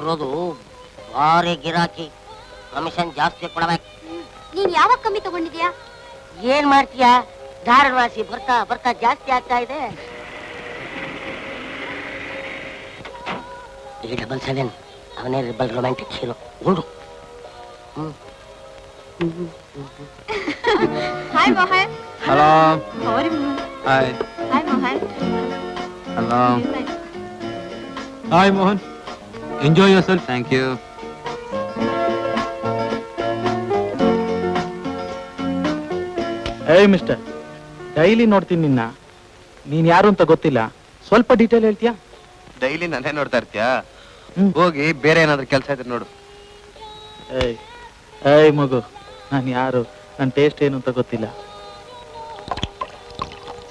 ಇರೋದು ಭಾರಿ ಗಿರಾಕಿ, ಕಮಿಷನ್ ಜಾಸ್ತಿ ಕೊಡಬೇಕು. ನೀನ್ ಯಾವಾಗ ಕಮ್ಮಿ ತಗೊಂಡಿದ್ಯಾ? ಏನ್ ಮಾಡ್ತೀಯಾ, ಧಾರಣವಾಸಿ ಬರ್ತಾ ಬರ್ತಾ ಜಾಸ್ತಿ ಆಗ್ತಾ ಇದೆ. 877 ಅವನೇ ರಿಬಲ್ ರೊಮ್ಯಾಂಟಿಕ್ ಹೀರೋ. ನೋಡು. Hi Mohan. Hello. Hi. Hi Mohan. Hello. Hi Mohan. Enjoy yourself. Thank you. ಏಯ್ ಮಿಸ್ಟರ್, ಡೈಲಿ ನೋಡ್ತೀನಿ ನಿನ್ನ. ನೀನ್ ಯಾರು ಅಂತ ಗೊತ್ತಿಲ್ಲ, ಸ್ವಲ್ಪ ಡೀಟೇಲ್ ಹೇಳ್ತೀಯಾ? ಡೈಲಿ ನಾನೇ ನೋಡ್ತಾ ಇರ್ತೀಯಾ? ಹೋಗಿ ಬೇರೆ ಏನಾದ್ರೂ ಕೆಲಸ ಇದ್ರೆ ನೋಡು. ಏಯ್ ಏಯ್ ಮಗು, ನಾನು ಯಾರು, ನನ್ನ ಟೇಸ್ಟ್ ಏನು ಅಂತ ಗೊತ್ತಿಲ್ಲ.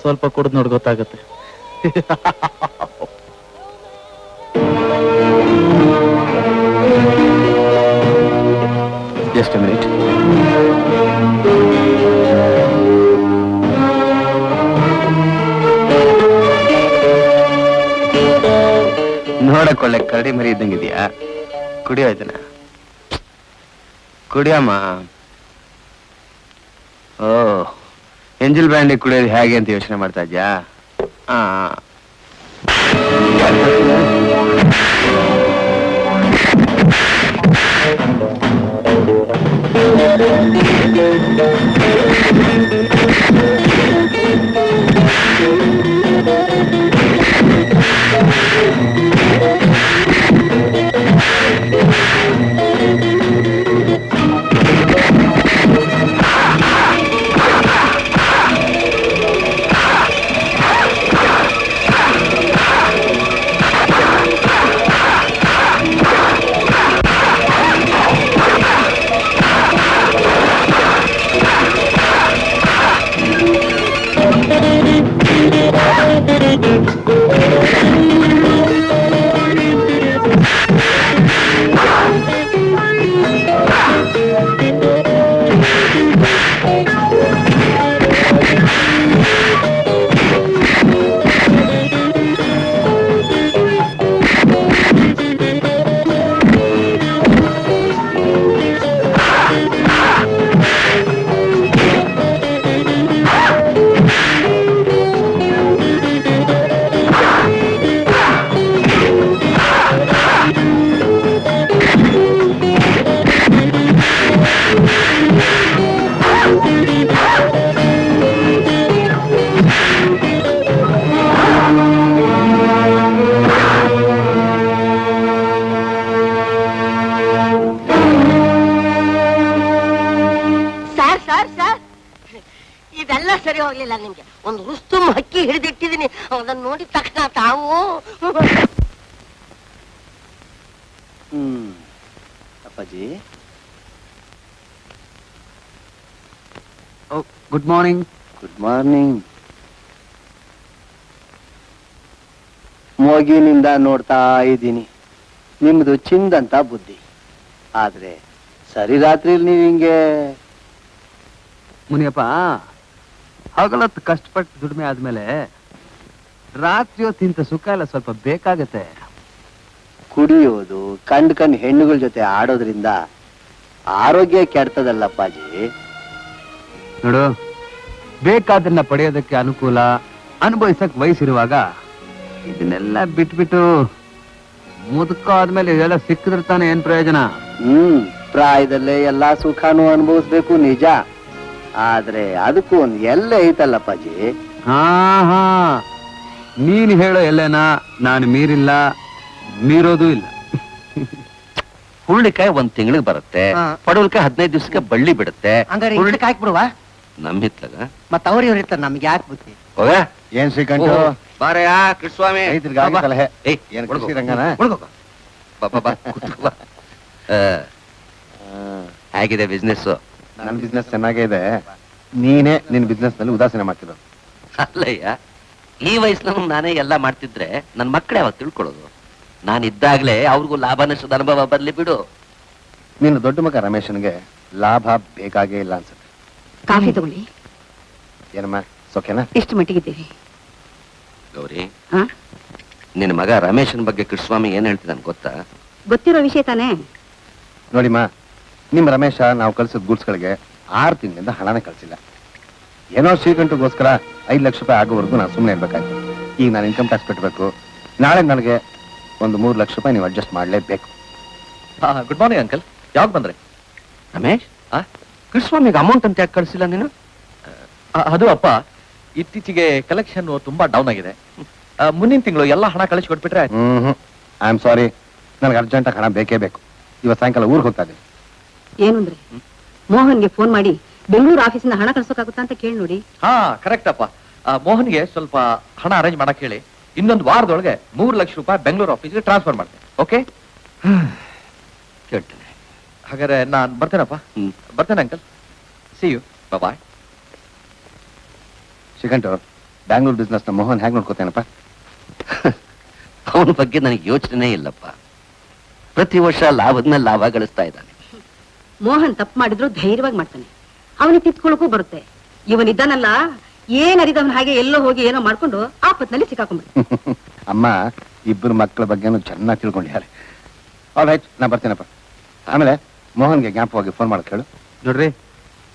ಸ್ವಲ್ಪ ಕುಡಿದು ನೋಡಿ ಗೊತ್ತಾಗುತ್ತೆ. Just a minute. ನೋಡಕೊಳ್ಳೆ ಕರಡಿ ಮರಿ ಇದ್ದಂಗಿದ್ಯಾ? ಕುಡಿಯೋ ಇದನ್ನ, ಕುಡಿಯಮ್ಮ. ಓ, ಎಂಜಲ್ ಬ್ರ್ಯಾಂಡಿ ಕುಡಿಯೋದು ಹೇಗೆ ಅಂತ ಯೋಚನೆ ಮಾಡ್ತಾ ಇದ್ಯಾ? ಸರಿ ಹೋಗ್ಲಿಲ್ಲ ನಿಮ್ಗೆ. ಒಂದು ರುಸ್ತುಂ ಹಕ್ಕಿ ಹಿಡಿದಿಟ್ಟಿದೀನಿ, ಅದನ್ನ ನೋಡಿದ ತಕ್ಷಣ ತಾವು. ಅಪ್ಪಾಜಿ, ಗುಡ್ ಮಾರ್ನಿಂಗ್. Good morning. ಮೊಗಿನಿಂದ ನೋಡ್ತಾ ಇದ್ದೀನಿ, ನಿಮ್ದು ಚಿಂದಂತ ಬುದ್ಧಿ. ಆದ್ರೆ ಸರಿ ರಾತ್ರಿ ನೀವು ಹಿಂಗೆ ಮುನಿಯಪ್ಪ, ಹಗಲತ್ತು ಕಷ್ಟಪಟ್ಟು ದುಡಿಮೆ ಆದ್ಮೇಲೆ ರಾತ್ರಿ ಹೊತ್ತಿಂತ ಸುಖ ಎಲ್ಲ ಸ್ವಲ್ಪ ಬೇಕಾಗತ್ತೆ. ಕುಡಿಯೋದು, ಕಂಡ್ ಹೆಣ್ಣುಗಳ ಜೊತೆ ಆಡೋದ್ರಿಂದ ಆರೋಗ್ಯ ಕೆಡ್ತದಲ್ಲಪ್ಪಾಜಿ. ನೋಡು, ಬೇಕಾದನ್ನ ಪಡೆಯೋದಕ್ಕೆ ಅನುಕೂಲ, ಅನುಭವಿಸಕ್ ವಯಸ್ಸಿರುವಾಗ ಇದನ್ನೆಲ್ಲ ಬಿಟ್ಬಿಟ್ಟು ಮುದುಕ ಆದ್ಮೇಲೆ ಇದೆಲ್ಲ ಸಿಕ್ಕಿದ್ರೆ ತಾನೆ ಏನ್ ಪ್ರಯೋಜನ? ಪ್ರಾಯದಲ್ಲೇ ಎಲ್ಲಾ ಸುಖಾನು ಅನುಭವಿಸ್ಬೇಕು ನಿಜ, ಆದ್ರೆ ಅದಕ್ಕೂ ಒಂದು ಎಲ್ಲ ಐತಲ್ಲಪ್ಪಾಜಿ. ಹಾ, ನೀನ್ ಹೇಳೋ ಎಲ್ಲೇನಾ ನಾನು ಮೀರಿಲ್ಲ, ಮೀರೋದು ಇಲ್ಲ. ಹುರುಳಿಕಾಯಿ 1 ತಿಂಗಳಿಗೆ ಬರುತ್ತೆ, ಪಡವಲ್ಕಾಯಿ 15 ದಿವಸಕ್ಕೆ ಬಳ್ಳಿ ಬಿಡುತ್ತೆ. ಹಾಕ್ಬಿಡುವ ನಮ್ ಹಿತ್ಲಾಗ ಮತ್ತ ಅವ್ರ ಇವ್ರ ಇರ್ತಾರೆ, ನಮ್ಗೆ ಯಾಕೆ ಬುದ್ಧಿ? ಹೋಗ. ಏನ್ ಶ್ರೀಕಂಠ ಬಾರಯ್ಯ ಕೃಷ್ಣಸ್ವಾಮಿ. ಹೇಗಿದೆ ಬಿಸ್ನೆಸ್? ನನ್ ಬಿಸ್ನೆಸ್ ಚೆನ್ನಾಗೇ ಇದೆ, ನೀನೇ ನಿನ್ ಬಿಸ್ನೆಸ್ ನಲ್ಲಿ ಉದಾಸೀನ ಮಾಡ್ತಿರೋ. ಅಲ್ಲಯ್ಯ, ಈ ವಯಸ್ಸಿನ ನಾನೇ ಎಲ್ಲ ಮಾಡ್ತಿದ್ರೆ ನನ್ ಮಕ್ಕಳೇ ಯಾವಾಗ ತಿಳ್ಕೊಳ್ಳೋದು? ನಾನಿದ್ದಾಗ್ಲೇ ಅವ್ರಿಗೂ ಲಾಭ ನಷ್ಟದ ಅನುಭವ ಬರ್ಲಿ ಬಿಡು. ನೀನು ದೊಡ್ಡ ಮಗ ರಮೇಶನ್ಗೆ ಲಾಭ ಬೇಕಾಗೇ ಇಲ್ಲ ಅನ್ಸುತ್ತೆ. ಕಾಫಿ ತಗೊಳ್ಳಿ. ಏನಮ್ಮ ಸೋಕೆನಾ? ಎಷ್ಟು ಮಟ್ಟಿಗಿದ್ದೀವಿ ಗೌರಿ? ನಿನ್ನ ಮಗ ರಮೇಶನ್ ಬಗ್ಗೆ ಕೃಷ್ಣಸ್ವಾಮಿ ಏನ್ ಹೇಳ್ತಿದ್ದಾನೆ ಗೊತ್ತಾ? ಗೊತ್ತಿರೋ ವಿಷಯ ತಾನೇ. ನೋಡಿಮ್ಮ, ನಿಮ್ಮ ರಮೇಶ ನಾವು ಕಳ್ಸಿದ ಗೂಡ್ಸ್ಗಳಿಗೆ 6 ತಿಂಗಳಿಂದ ಹಣನೇ ಕಳ್ಸಿಲ್ಲ. ಏನೋ ಶ್ರೀಕಂಠಗೋಸ್ಕರ 5 ಲಕ್ಷ ರೂಪಾಯಿ ಆಗೋವರೆಗೂ ನಾನು ಸುಮ್ಮನೆ ಇರ್ಬೇಕಾಯ್ತು. ಈಗ ನಾನು ಇನ್ಕಮ್ ಟ್ಯಾಕ್ಸ್ ಕಟ್ಟಬೇಕು. ನಾಳೆ ನನಗೆ ಒಂದು 3 ಲಕ್ಷ ರೂಪಾಯಿ ನೀವು ಅಡ್ಜಸ್ಟ್ ಮಾಡಲೇಬೇಕು. Good morning uncle. ಯಾವಾಗ ಬಂದ್ರಿ? ರಮೇಶ್, ಕೃಷ್ಣಸ್ವಾಮಿಗೆ ಅಮೌಂಟ್ ಅಂತ ಯಾಕೆ ಕಳಿಸಿಲ್ಲ ನೀನು? ಅದು ಅಪ್ಪ, ಇತ್ತೀಚೆಗೆ ಕಲೆಕ್ಷನ್ ತುಂಬಾ ಡೌನ್ ಆಗಿದೆ. ಮುಂದಿನ ತಿಂಗಳು ಎಲ್ಲ ಹಣ ಕಳಿಸಿ ಕೊಟ್ಬಿಟ್ರೆ ಐ ಆಮ್ ಸಾರಿ, ನನಗೆ ಅರ್ಜೆಂಟಾಗಿ ಹಣ ಬೇಕೇ ಬೇಕು. ಇವತ್ತು ಸಾಯಂಕಾಲ ಊರಿಗೆ ಹೋಗ್ತಾ ಇದ್ದೀನಿ. ಏನು ಅಂದ್ರೆ ಮೋಹನ್ಗೆ ಫೋನ್ ಮಾಡಿ ಬೆಂಗಳೂರು ಆಫೀಸಿಂದ ಹಣ ಕಳ್ಸೋಕಾಗುತ್ತಾ ಅಂತ ಕೇಳಿ ನೋಡಿ. ಹಾ ಕರೆಕ್ಟ್ ಅಪ್ಪ. ಮೋಹನ್ಗೆ ಸ್ವಲ್ಪ ಹಣ ಅರೇಂಜ್ ಮಾಡಕ್ ಹೇಳಿ. ಇನ್ನೊಂದು ವಾರದೊಳಗೆ 3 ಲಕ್ಷ ರೂಪಾಯಿ ಬೆಂಗಳೂರು ಆಫೀಸ್ಗೆ ಟ್ರಾನ್ಸ್ಫರ್ ಮಾಡ್ತೇನೆ. ಓಕೆ? ಕೇಳ್ತೇನೆ. ಹಾಗಾದ್ರೆ ನಾನು ಬರ್ತೇನಪ್ಪ. ಬರ್ತೇನೆ uncle. See you. Bye. Srikanth, Bangalore business ನ ಮೋಹನ್ ಹೇಗೆ ನೋಡ್ಕೋತೇನಪ್ಪ? ಅವನ ಬಗ್ಗೆ ನನಗೆ ಯೋಚನೆ ಇಲ್ಲಪ್ಪ. ಪ್ರತಿ ವರ್ಷ ಲಾಭದ ಮೇಲೆ ಲಾಭ ಗಳಿಸ್ತಾ ಇದ್ದಾನೆ. ಮೋಹನ್ ತಪ್ಪು ಮಾಡಿದ್ರು ಧೈರ್ಯವಾಗಿ ಮಾಡ್ತಾನೆ. ಅವನಿಗೆ ತಿತ್ಕೊಳ್ಳೋಕ್ಕೂ ಬರುತ್ತೆ. ಇವನಿದ್ದಾನಲ್ಲ, ಏನರಿದವನ್ ಹಾಗೆ ಎಲ್ಲೋ ಹೋಗಿ ಏನೋ ಮಾಡ್ಕೊಂಡು ಆಪತ್ನಲ್ಲಿ ಸಿಕ್ಕಾಕೊಂಡ್ಬಿಡ. ಅಮ್ಮ ಇಬ್ಬರು ಮಕ್ಕಳ ಬಗ್ಗೆನೂ ಚೆನ್ನಾಗಿ ತಿಳ್ಕೊಂಡಿದ್ದಾರೆ. ಆಲ್ ರೈಟ್, ನಾ ಬರ್ತೇನಪ್ಪ. ಆಮೇಲೆ ಮೋಹನ್ಗೆ ಜ್ಞಾಪಕವಾಗಿ ಫೋನ್ ಮಾಡಕ್ಕೆ ಹೇಳು. ನೋಡ್ರಿ,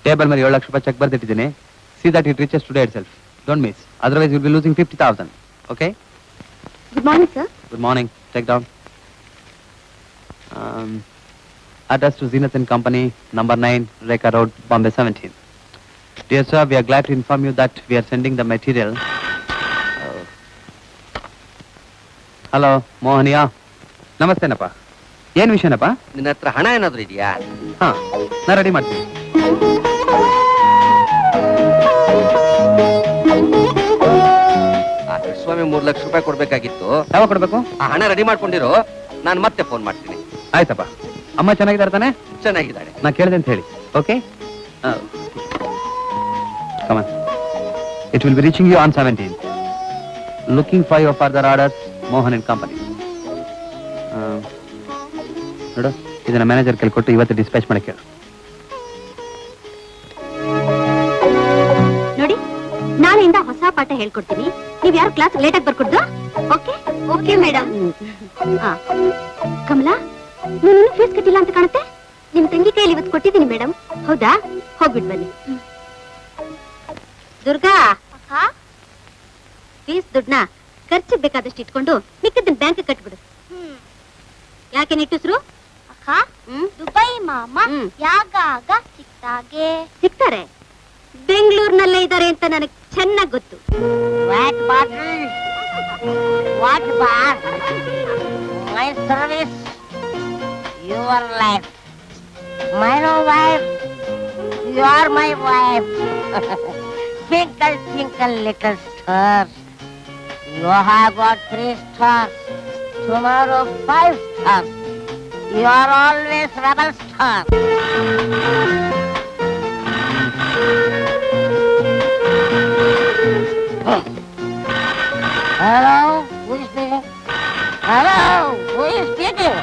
ಟೇಬಲ್ ಮೇಲೆ 7 ಲಕ್ಷ ರೂಪಾಯಿ ಚೆಕ್ ಬರ್ದಿಟ್ಟಿದ್ದೀನಿ. See that it reaches today itself. Don't miss, otherwise you will be losing 50,000. Okay? Good morning sir. Good morning. Take down. Address to Zenith and Company, number 9, Rekha Road, Bombay 17. Dear sir, we are glad to inform you that we are sending the material. Hello, Mohaniya. Namaste napa. ಏನು ವಿಷಯನಪ್ಪ? ನಿನ್ನ ಹತ್ರ ಹಣ ಏನಾದ್ರು ಇದೆಯಾ? ಹಾ, ನಾ ready ಮಾಡ್ತೀನಿ. ಸ್ವಾಮಿ 3 ಲಕ್ಷ ರೂಪಾಯಿ ಕೊಡ್ಬೇಕಾಗಿತ್ತು. ಯಾವಾಗ ಕೊಡ್ಬೇಕು? ಆ ಹಣ ರೆಡಿ ಮಾಡ್ಕೊಂಡಿರೋ, ನಾನು ಮತ್ತೆ ಫೋನ್ ಮಾಡ್ತೀನಿ. ಆಯ್ತಪ್ಪ. ಅಮ್ಮ ಚೆನ್ನಾಗಿದ್ದಾರೆ ತಾನೆ? ಚೆನ್ನಾಗಿದ್ದಾಳೆ. ನಾ ಕೇಳಿದೆ ಅಂತ ಹೇಳಿ. Okay? Come on. It will be reaching you on 17th. Looking for your further orders, Mohan and Company. ನೋಡು, ಇದನ್ನ ಮ್ಯಾನೇಜರ್ ಕೈಲಿ ಕೊಟ್ಟು ಇವತ್ತು ಡಿಸ್ಪ್ಯಾಚ್ ಮಾಡಕ್ಕೆ ಹೇಳು. ನೋಡಿ, ನಾಳೆಯಿಂದ ಹೊಸ ಪಾಠ ಹೇಳ್ಕೊಡ್ತೀನಿ. ನೀವ್ ಯಾರು ಕ್ಲಾಸ್ ಲೇಟ್ ಆಗಿ ಬರ್ಕೊಡ್ದು? ಓಕೆ? Okay madam. ಕಮಲಾ, ನೀನು ಫೀಸ್ ಕಟ್ಟಿಲ್ಲ ಅಂತ ಕಾಣುತ್ತೆ. ನಿಮ್ ತಂಗಿ ಕೈಯಲ್ಲಿ ಇವತ್ತು ಕೊಟ್ಟಿದ್ದೀನಿ ಮೇಡಮ್. ಹೌದಾ? ಹೋಗ್ಬಿಟ್ಟು ಬನ್ನಿ. ದುರ್ಗಾ, ಫೀಸ್ ದುಡ್ಡನ್ನ ಖರ್ಚಿಗೆ ಬೇಕಾದಷ್ಟು ಇಟ್ಕೊಂಡು ಮಿಕ್ಕದನ್ನ ಬ್ಯಾಂಕ್ ಕಟ್ಬಿಡು. ಯಾಕೆ ನಿಟ್ಟುಸ್ರು? ಅಕ್ಕ, ದುಬೈ ಮಾಮ ಯಾಗಾಗ ಸಿಗ್ತಾರೆ. ಬೆಂಗಳೂರಿನಲ್ಲೇ ಇದ್ದಾರೆ ಅಂತ ನನಗೆ ಚೆನ್ನಾಗಿ ಗೊತ್ತು. My service, your life. My wife, you are my wife. Twinkle, twinkle, little star. You have got 3 stars. Tomorrow 5 stars. You are always rebel star. Hello, who is speaking? Hello, who is speaking?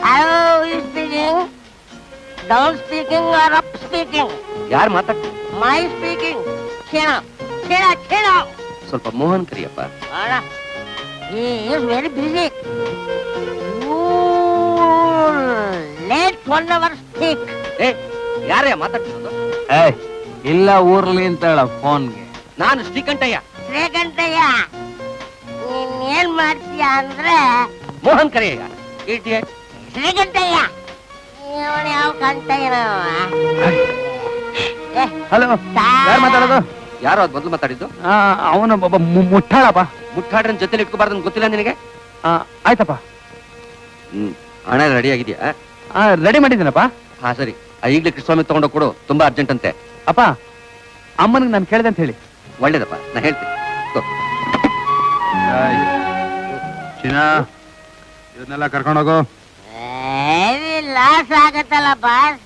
Hello, who is speaking? Down speaking or up speaking? ಯಾರು ಮಾತಾಡ್ತಾರೆ? My speaking. Chena. ಸ್ವಲ್ಪ Mohan Kariyappa. He is very busy. You late 1 hour speak. ಯಾರೇ ಮಾತಾಡ್ತಿರೋದು? ಇಲ್ಲ, ಊರ್ಲಿ ಅಂತ ಹೇಳ ಫೋನ್ಗೆ. ನಾನು ಶ್ರೀಕಂಠಯ್ಯ. ಶ್ರೀಕಂಠಯ್ಯ, ನೀನ್ ಏನ್ ಮಾಡ್ತೀಯ ಅಂದ್ರೆ ಮೋಹನ್ ಕರಿಯಯ್ಯ. ಇಡಿಯಟ್. ಶ್ರೀಕಂಠಯ್ಯ, ಇವನು ಯಾವ ಕಂಠಯ್ಯನ? ಹಲೋ, ಯಾರು ಮಾತಾಡೋದು? ಯಾರು ಅದು ಮೊದಲು ಮಾತಾಡಿದ್ದು? ಅವನು ಮುಟ್ಟಾಳಪ್ಪ. ಮುಟ್ಟಾಡ್ರನ್ ಜೊತೆಲಿ ಇಟ್ಕೋಬಾರ್ದು ಗೊತ್ತಿಲ್ಲ ನಿನಗೆ? ಆಯ್ತಪ್ಪ. ಹಣ ರೆಡಿ ಆಗಿದ್ಯಾ? ರೆಡಿ ಮಾಡಿದ್ದೀನಪ್ಪ. ಹಾ ಸರಿ, ಈಗಲೇ ಕೃಷ್ಣಸ್ವಾಮಿ ತಗೊಂಡೋಗ್ ಕೊಡು, ತುಂಬಾ ಅರ್ಜೆಂಟ್ ಅಂತೆ. ಅಪ್ಪ, ಅಮ್ಮನಿಗೆ ನಾನು ಕೇಳಿದೆ ಅಂತ ಹೇಳಿ. ಒಳ್ಳೇದಪ್ಪ, ನಾ ಹೇಳ್ತೀನಿ. ಚಿನ್ನ, ಇವನ್ನೆಲ್ಲ ಕರ್ಕೊಂಡೋಗು. ಲಾಸ್ ಆಗತ್ತಲ್ಲ ಬಾಸ್.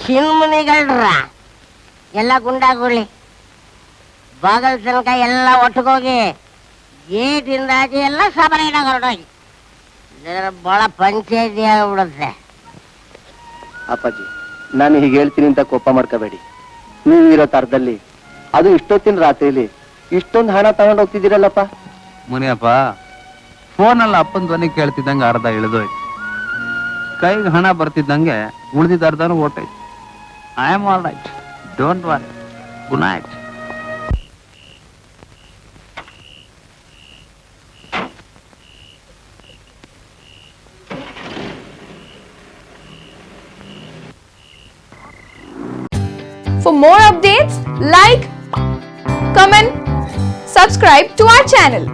ಚಿನ್ಮುನಿಗಳ್ರ ಎಲ್ಲ ಗುಂಡಾಗುಳಿ ಬಾಗಲ್ ತನಕ ಎಲ್ಲ ಒಟ್ಟಿಗೋಗಿ ಗೇಟಿಂದ ಆಚೆ ಎಲ್ಲ ಸಬರೇಟ್ ಆಗಿ ಹೊರಟೋಗಿ ಬಹಳ ಪಂಚಾಯತಿ ಆಗ್ಬಿಡುತ್ತೆ. ಅಪ್ಪಾಜಿ, ನಾನು ಹೀಗೆ ಹೇಳ್ತೀನಿ ಅಂತ ಕೋಪ ಮಾಡ್ಕೋಬೇಡಿ. ನೀವಿರೋ ತರದಲ್ಲಿ ಅದು ಇಷ್ಟೊತ್ತಿನ ರಾತ್ರಿಲಿ ಇಷ್ಟೊಂದು ಹಣ ತಗೊಂಡು ಹೋಗ್ತಿದ್ದೀರಲ್ಲಪ್ಪ. ಮುನಿಯಪ್ಪ, ಫೋನಲ್ಲಿ ಅಪ್ಪನ ಧ್ವನಿ ಕೇಳ್ತಿದ್ದಂಗೆ ಅರ್ಧ ಇಳಿದೋಯ್ತು. ಕೈಗೆ ಹಣ ಬರ್ತಿದ್ದಂಗೆ ಉಳಿದಿದ್ದ ಅರ್ಧನೂ ಹೊಟ್ಟೈತು. I am all right, don't worry. Good night. For more updates, like, comment, subscribe to our channel.